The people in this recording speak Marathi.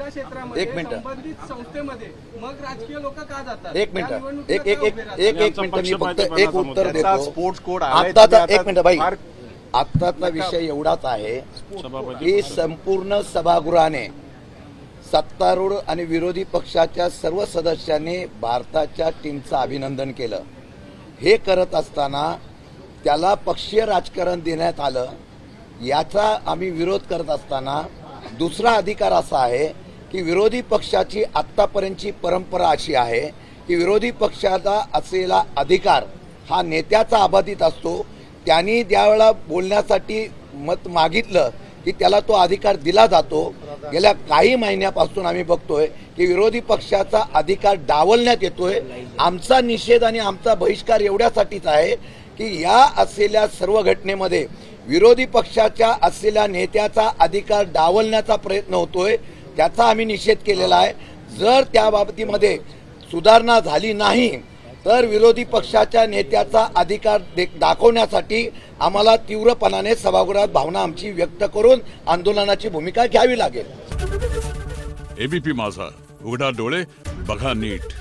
क्रीडा क्षेत्रामध्ये एक मिनिट, संबंधित संस्थेमध्ये मग राजकीय लोक का जातात? एक मिनिट, एक मिनिट मी फक्त एक उत्तर देतो. स्पोर्ट्स कोड आत्ताचा एक मिनिट बाई, आत्ताचा विषय एवढाच आहे की संपूर्ण सभागृहाने सत्तारूढ आणि विरोधी पक्षाच्या सर्व सदस्यांनी भारताच्या टीमचं अभिनंदन केलं. हे करत असताना त्याला पक्षीय राजकारण देण्यात आलं. याचा आम्ही विरोध करत असताना दुसरा अधिकार असा आहे की विरोधी पक्षाची आत्तापर्यंतची परंपरा अशी आहे की विरोधी पक्षाचा असलेला अधिकार हा नेत्याचा अबाधित असतो. त्यांनी ज्यावेळेला बोलण्यासाठी मत मागितलं की त्याला तो अधिकार दिला जातो. गेल्या काही महिन्यापासून आम्ही बघतोय की विरोधी पक्षाचा अधिकार डावलण्यात येतोय. आमचा निषेध आणि आमचा बहिष्कार एवढ्यासाठीच आहे की या असलेल्या सर्व घटनेमध्ये विरोधी पक्षाच्या असलेल्या नेत्याचा अधिकार डावलण्याचा प्रयत्न होतोय. त्याचा आम्ही निषेध केलेला आहे. जर त्या बाबतीमध्ये सुधारणा झाली नाही तर विरोधी पक्षाच्या नेत्याचा अधिकार दाखवण्यासाठी आम्हाला तीव्रपणाने सभागृहात भावना आमची व्यक्त करून आंदोलनाची भूमिका घ्यावी लागेल. एबीपी माझा, उघडा डोळे बघा नीट.